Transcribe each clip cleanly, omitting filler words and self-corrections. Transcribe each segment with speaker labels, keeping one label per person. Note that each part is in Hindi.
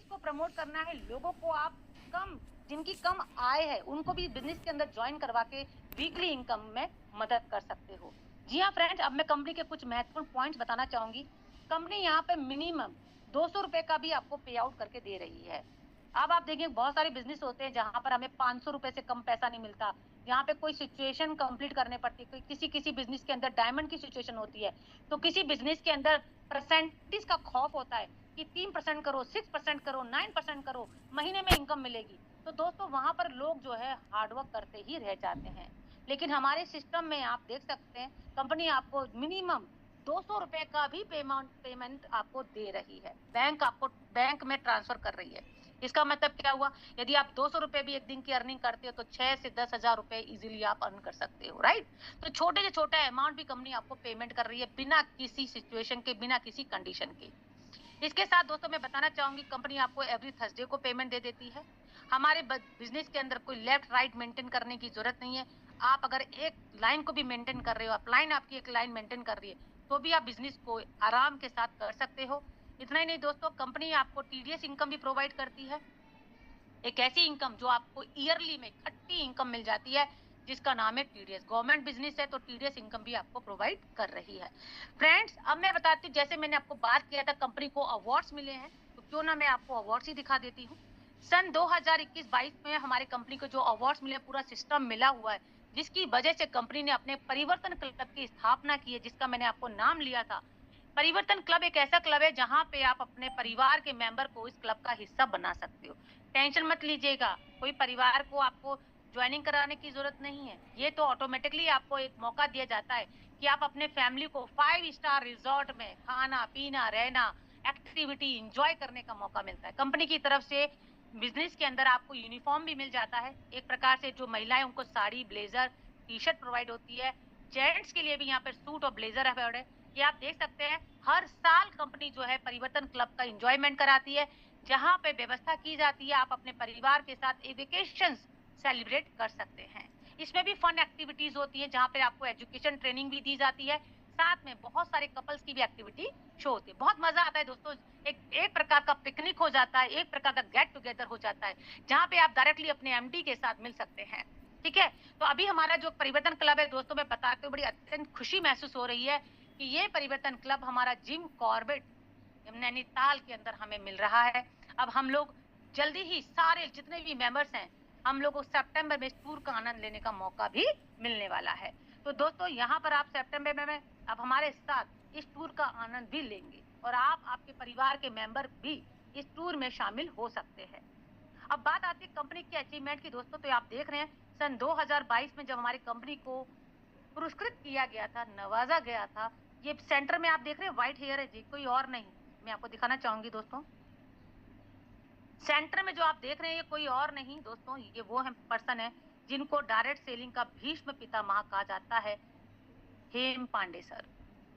Speaker 1: बिजनेस को प्रमोट करना है, लोगों को आप कम जिनकी कम आय है उनको भी बिजनेस के अंदर ज्वाइन करवा के वीकली इनकम में मदद कर सकते हो। जी हाँ फ्रेंड्स, अब मैं कंपनी के कुछ महत्वपूर्ण पॉइंट्स बताना चाहूंगी। कंपनी यहाँ पे मिनिमम 200 रुपए का भी आपको पे आउट करके दे रही है। अब आप देखिए बहुत सारे बिजनेस होते हैं जहां पर हमें 500 रुपए से कम पैसा नहीं मिलता। यहाँ पे कोई सिचुएशन कंप्लीट करने पड़ती है, कोई किसी किसी बिजनेस के अंदर डायमंड की सिचुएशन होती है, तो किसी बिजनेस के अंदर परसेंटेज का खौफ होता है कि 3% करो, 6% करो, 9% करो, महीने में इनकम मिलेगी। तो दोस्तों वहां पर लोग जो है हार्डवर्क करते ही रह जाते हैं। लेकिन हमारे सिस्टम में आप देख सकते हैं कंपनी आपको मिनिमम 200 रुपए का भी पेमेंट आपको दे रही है। बैंक में ट्रांसफर कर रही है। इसका मतलब क्या हुआ? यदि आप 200 रुपए भी एक दिन की अर्निंग करते हो तो 6 से 10,000 रुपए इजीली आप अर्न कर सकते हो, राइट? तो छोटे से छोटा अमाउंट भी कंपनी आपको पेमेंट कर रही है बिना किसी सिचुएशन के, बिना किसी कंडीशन के। इसके साथ दोस्तों मैं बताना चाहूंगी कंपनी आपको एवरी थर्सडे को पेमेंट दे देती है। हमारे बिजनेस के अंदर कोई लेफ्ट राइट मेंटेन करने की जरूरत नहीं है। आप अगर एक लाइन को भी मेंटेन कर रहे हो, अपलाइन आपकी एक लाइन मेंटेन कर रही है, तो भी आप बिजनेस को आराम के साथ कर सकते हो। इतना ही नहीं दोस्तों, कंपनी आपको टीडीएस इनकम भी प्रोवाइड करती है। एक ऐसी इनकम जो आपको ईयरली में इकट्ठी इनकम मिल जाती है, जिसका नाम है टीडीएस। गवर्नमेंट बिजनेस है तो टीडीएस इनकम भी आपको प्रोवाइड कर रही है। फ्रेंड्स, अब मैं बताती हूँ, जैसे मैंने आपको बात किया था कंपनी को अवार्ड्स मिले हैं, तो क्यों ना मैं आपको अवार्ड्स ही दिखा देती हूँ। सन 2021-22 में हमारे कंपनी को जो अवार्ड्स मिले, पूरा सिस्टम मिला हुआ है, जिसकी वजह से कंपनी ने अपने परिवर्तन क्लब की स्थापना की है, जिसका मैंने आपको नाम लिया था। परिवर्तन क्लब एक ऐसा क्लब है जहां पे आप अपने परिवार के मेंबर को इस क्लब का हिस्सा बना सकते हो। टेंशन मत लीजिएगा, कोई परिवार को आपको ज्वाइनिंग कराने की जरूरत नहीं है। ये तो ऑटोमेटिकली आपको एक मौका दिया जाता है कि आप अपने फैमिली को 5 स्टार रिजॉर्ट में खाना पीना रहना, एक्टिविटी इंजॉय करने का मौका मिलता है। कंपनी की तरफ से बिजनेस के अंदर आपको यूनिफॉर्म भी मिल जाता है, एक प्रकार से जो महिलाएं उनको sari blazer T shirt provide होती है। जेंट्स के लिए भी यहाँ पर सूट और ब्लेजर अवार्ड है। ये आप देख सकते हैं, हर साल कंपनी जो है परिवर्तन क्लब का एंजॉयमेंट कराती है, जहां पे व्यवस्था की जाती है आप अपने परिवार के साथ वेकेशन सेलिब्रेट कर सकते हैं। इसमें भी फन एक्टिविटीज होती है जहां पे आपको एजुकेशन ट्रेनिंग भी दी जाती है, साथ में बहुत सारे कपल्स की भी एक्टिविटी शो होती है। बहुत मजा आता है दोस्तों। एक एक प्रकार का पिकनिक हो जाता है, एक प्रकार का गेट टुगेदर हो जाता है, जहां पे आप डायरेक्टली अपने एमडी के साथ मिल सकते हैं। ठीक है, तो अभी हमारा जो परिवर्तन क्लब है दोस्तों, मैं बताते हुए बड़ी अत्यंत खुशी महसूस हो रही है कि ये परिवर्तन क्लब हमारा जिम कॉर्बेट नैनीताल के अंदर हमें मिल रहा है। अब हम लोग जल्दी ही सारे जितने भी मेंबर्स हैं, हम लोग को सितंबर में इस टूर का आनंद लेने का मौका भी मिलने वाला है। तो दोस्तों यहाँ पर आप सितंबर में अब हमारे साथ इस टूर का आनंद भी लेंगे और आप आपके परिवार के मेंबर भी इस टूर में शामिल हो सकते हैं। अब बात आती है कंपनी की अचीवमेंट की दोस्तों, तो आप देख रहे हैं सन 2022 में जब हमारी कंपनी को पुरस्कृत किया गया था, नवाजा गया था। ये सेंटर में आप देख रहे हैं व्हाइट हेयर है जी, कोई और नहीं। मैं आपको दिखाना चाहूंगी दोस्तों, सेंटर में जो आप देख रहे हैं ये कोई और नहीं दोस्तों, ये वो है पर्सन है जिनको डायरेक्ट सेलिंग का भीष्म पितामह कहा जाता है, हेम पांडे सर।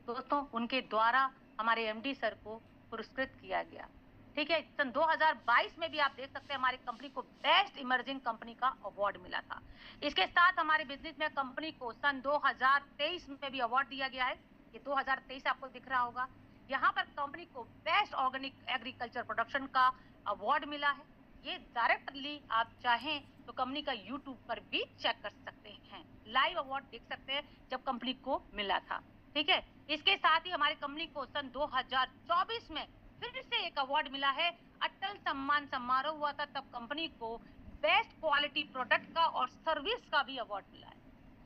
Speaker 1: दोस्तों उनके द्वारा हमारे एमडी सर को पुरस्कृत किया गया। ठीक है, सन 2022 में भी आप देख सकते हैं हमारी कंपनी को बेस्ट इमर्जिंग कंपनी का अवार्ड मिला था। इसके साथ हमारे बिजनेस में कंपनी को सन 2023 में भी अवार्ड दिया गया है। ये 2023 आपको दिख रहा होगा। यहाँ पर कंपनी को बेस्ट ऑर्गेनिक एग्रीकल्चर प्रोडक्शन का अवार्ड मिला है। ये डायरेक्टली आप चाहें तो कंपनी का यूट्यूब पर भी चेक कर सकते हैं, लाइव अवार्ड देख सकते हैं जब कंपनी को मिला था। ठीक है, इसके साथ ही हमारी कंपनी को सन 2024 में फिर से एक अवार्ड मिला है। अटल सम्मान समारोह हुआ था, तब कंपनी को बेस्ट क्वालिटी प्रोडक्ट का और सर्विस का भी अवार्ड मिला है।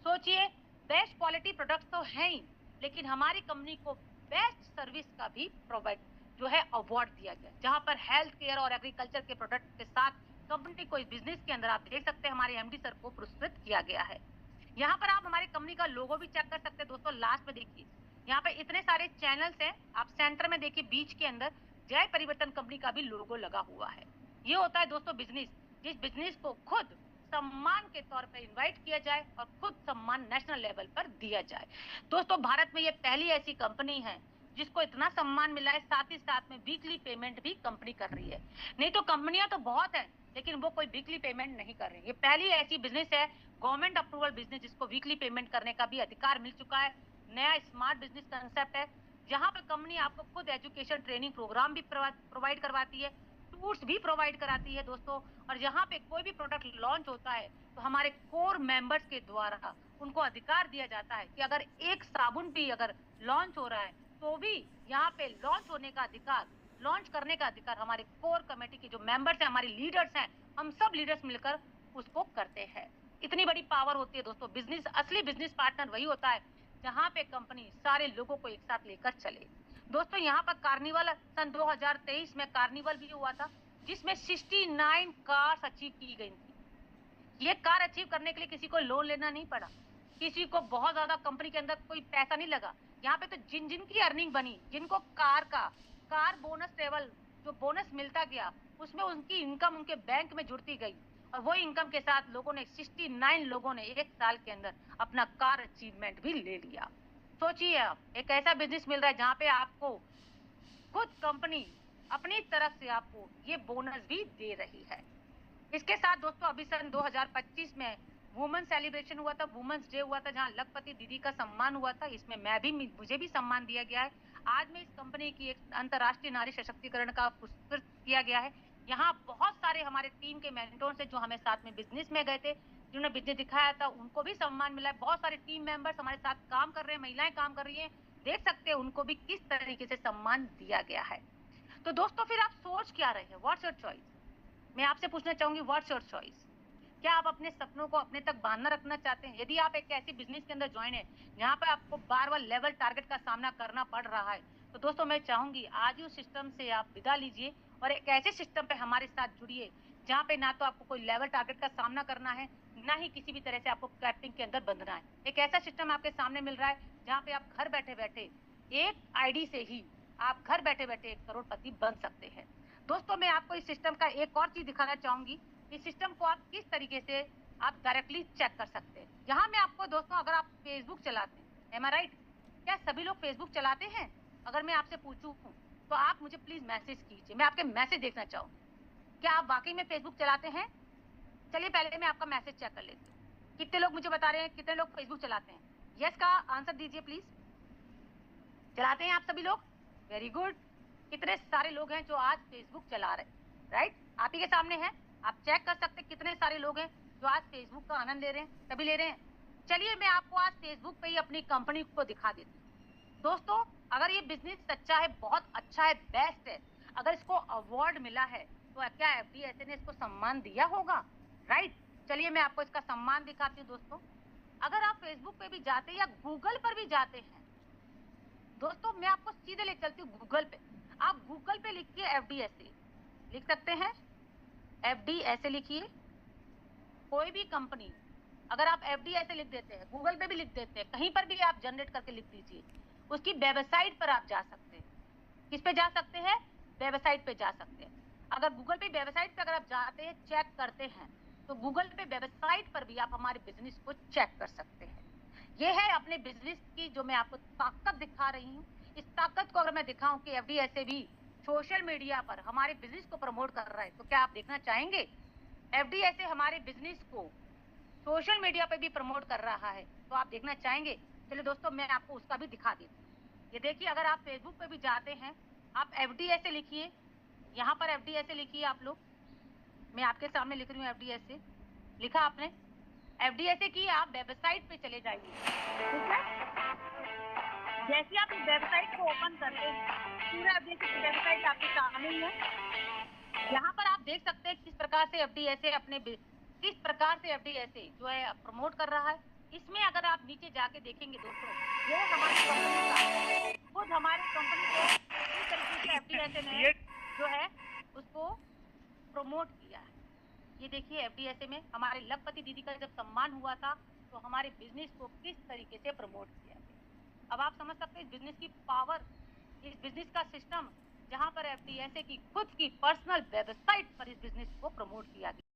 Speaker 1: सोचिए, बेस्ट क्वालिटी प्रोडक्ट तो है ही, लेकिन हमारी कंपनी को बेस्ट सर्विस का भी प्रोवाइड जो है अवार्ड दिया गया, जहां पर हेल्थ केयर और एग्रीकल्चर के प्रोडक्ट के साथ कंपनी को इस बिजनेस के अंदर आप देख सकते हैं हमारे एमडी सर को पुरस्कृत किया गया है। यहाँ पर आप हमारी कंपनी का लोगो भी चेक कर सकते हैं दोस्तों। लास्ट में देखिए, यहाँ पे इतने सारे चैनल्स हैं, आप सेंटर में देखिए बीच के अंदर जय परिवर्तन कंपनी का भी लोगो लगा हुआ है। ये होता है दोस्तों बिजनेस, जिस बिजनेस को खुद सम्मान के तौर पर इनवाइट किया जाए और खुद सम्मान नेशनल लेवल पर दिया जाए। दोस्तों भारत में ये पहली ऐसी कंपनी है जिसको इतना सम्मान मिला है, साथ ही साथ में वीकली पेमेंट भी कंपनी कर रही है। नहीं तो कंपनियां तो बहुत है, लेकिन वो कोई वीकली पेमेंट नहीं कर रही। ये पहली ऐसी बिजनेस है गवर्नमेंट अप्रूवल बिजनेस जिसको वीकली पेमेंट करने का भी अधिकार मिल चुका है। नया स्मार्ट बिजनेस कंसेप्ट है, जहां पर कंपनी आपको खुद एजुकेशन ट्रेनिंग प्रोग्राम भी प्रोवाइड करवाती है। टूर्स भी प्रोवाइड कराती है दोस्तों। और यहाँ पे कोई भी प्रोडक्ट लॉन्च होता है तो हमारे कोर मेंबर्स के द्वारा उनको अधिकार दिया जाता है कि अगर एक साबुन भी अगर लॉन्च हो रहा है तो भी यहाँ पे लॉन्च होने का अधिकार, लॉन्च करने का अधिकार हमारे कोर कमेटी के जो मेंबर्स हैं, हमारे लीडर्स हैं, हम सब लीडर्स मिलकर उसको करते हैं। इतनी बड़ी पावर होती है दोस्तों। बिजनेस, असली बिजनेस पार्टनर वही होता है जहाँ पे कंपनी सारे लोगों को एक साथ लेकर चले। दोस्तों यहाँ पर कार्निवल सन 2023 में कार्निवल भी हुआ था जिसमें 69 कार्स अचीव की गई थी। ये कार अचीव करने के लिए किसी को लोन लेना नहीं पड़ा, किसी को बहुत ज्यादा कंपनी के अंदर कोई पैसा नहीं लगा। यहाँ पे तो जिन जिन की अर्निंग बनी, जिनको कार बोनस लेवल जो बोनस मिलता गया उसमें उनकी इनकम उनके बैंक में जुड़ती गई और वो इनकम के साथ लोगों ने 69 लोगों ने एक साल के अंदर अपना कार अचीवमेंट भी ले लिया। सोचिए आप, एक ऐसा बिजनेस मिल रहा है जहाँ पे आपको खुद कंपनी अपनी तरफ से आपको ये बोनस भी दे रही है। इसके साथ दोस्तों अभी सन 2025 में वुमेन सेलिब्रेशन हुआ था, वुमेन्स डे हुआ था, जहां लखपति दीदी का सम्मान हुआ था। इसमें मुझे भी सम्मान दिया गया है। आज में इस कंपनी की एक अंतर्राष्ट्रीय नारी सशक्तिकरण का पुरस्कृत किया गया है। यहाँ बहुत सारे हमारे टीम के मेंटोर्स हैं जो हमें साथ में बिजनेस में गए थे, जिन्होंने बिजनेस दिखाया था, उनको भी सम्मान मिला है। बहुत सारे टीम मेंबर्स हमारे साथ काम कर रहे हैं, महिलाएं काम कर रही हैं, देख सकते हैं उनको भी किस तरीके से सम्मान दिया गया है। तो दोस्तों फिर आप सोच क्या रहे हैं? What's your choice? मैं आपसे पूछना चाहूंगी, व्हाट्स योर चॉइस? क्या आप अपने सपनों को अपने तक बांधना रखना चाहते हैं? यदि आप एक ऐसी बिजनेस के अंदर ज्वाइन है जहाँ पे आपको बार-बार लेवल टारगेट का सामना करना पड़ रहा है, तो दोस्तों मैं चाहूंगी आज ही उस सिस्टम से आप विदा लीजिए और एक ऐसे सिस्टम पे हमारे साथ जुड़िए जहाँ पे ना तो आपको कोई लेवल टारगेट का सामना करना है, ना ही किसी भी तरह से आपको कैपिंग के अंदर बंधना है। एक ऐसा सिस्टम आपके सामने मिल रहा है जहाँ पे आप घर बैठे बैठे एक आईडी से ही आप घर बैठे बैठे एक करोड़पति बन सकते हैं। दोस्तों मैं आपको इस सिस्टम का एक और चीज दिखाना चाहूंगी। इस सिस्टम को आप किस तरीके से आप डायरेक्टली चेक कर सकते हैं। यहाँ मैं आपको दोस्तों, अगर आप फेसबुक चलाते हैं, एम आई राइट? क्या सभी लोग फेसबुक चलाते हैं? अगर मैं आपसे पूछूं तो आप मुझे प्लीज मैसेज कीजिए, मैं आपके मैसेज देखना चाहूंगी। क्या आप वाकई में फेसबुक चलाते हैं? चलिए पहले मैं आपका मैसेज चेक कर लेती हूँ। कितने लोग मुझे बता रहे हैं कितने लोग फेसबुक चलाते हैं? यस का आंसर दीजिए प्लीज। चलाते हैं आप सभी लोग? Very good. कितने सारे लोग हैं जो आज फेसबुक चला रहे हैं, राइट? आप ही के सामने है, आप चेक कर सकते हैं कितने सारे लोग हैं जो आज फेसबुक का आनंद ले रहे हैं, सभी ले रहे हैं। चलिए मैं आपको आज फेसबुक पे ही अपनी कंपनी को दिखा देती हूँ। दोस्तों अगर ये बिजनेस सच्चा है, बहुत अच्छा है, बेस्ट है, अगर इसको अवार्ड मिला है तो क्या एफडीएसए ने इसको सम्मान दिया होगा? राइट? चलिए मैं आपको इसका सम्मान दिखाती हूँ दोस्तों। अगर आप फेसबुक पे भी जाते हैं या गूगल पर भी जाते हैं, दोस्तों मैं आपको सीधे ले चलती हूँ गूगल पे। आप गूगल पे लिखिए एफडीएसए, लिख सकते हैं एफडीएसए लिखिए। कोई भी कंपनी, अगर आप एफडीएसए लिख देते हैं, गूगल पे भी लिख देते हैं, कहीं पर भी आप जनरेट करके लिख दीजिए, उसकी वेबसाइट पर आप जा सकते हैं। किस पे जा सकते हैं? वेबसाइट पे जा सकते हैं। अगर गूगल पे वेबसाइट पे अगर आप जाते हैं, चेक करते हैं, तो गूगल पे वेबसाइट पर भी आप हमारे बिजनेस को चेक कर सकते हैं। ये है अपने बिजनेस की जो मैं आपको ताकत दिखा रही हूँ। इस ताकत को अगर मैं दिखाऊं कि एफडीएसए भी सोशल मीडिया पर हमारे बिजनेस को प्रमोट कर रहा है, तो क्या आप देखना चाहेंगे एफडीएसए हमारे बिजनेस को सोशल मीडिया पे भी प्रमोट कर रहा है? तो आप देखना चाहेंगे? चलिए दोस्तों मैं आपको उसका भी दिखा देती हूँ। ये देखिए, अगर आप फेसबुक पे भी जाते हैं, आप एफडीएसए लिखिए, यहाँ पर एफडीएसए लिखिए आप लोग। मैं आपके सामने लिख रही हूँ एफडीएसए, लिखा आपने? एफडीएसए की आप वेबसाइट पे चले जाइए, ठीक है? जैसे आप इस वेबसाइट को ओपन करते हैं, पूरा एफडीएसए की वेबसाइट आपके सामने ही है। यहाँ पर आप देख सकते हैं किस प्रकार से एफडीएसए जो है प्रमोट कर रहा है। इसमें अगर आप नीचे जाके देखेंगे दोस्तों, ये हमारी कंपनी का, खुद हमारी कंपनी को इस तरीके से एफडीएसए ने जो है उसको प्रमोट किया है। ये देखिए एफडीएसए में हमारे लखपति दीदी का जब सम्मान हुआ था तो हमारे बिजनेस को किस तरीके से प्रमोट किया गया। अब आप समझ सकते हैं इस बिजनेस की पावर, इस बिजनेस का सिस्टम, जहां पर एफडीएसए की खुद की पर्सनल वेबसाइट पर इस बिजनेस को प्रमोट किया गया।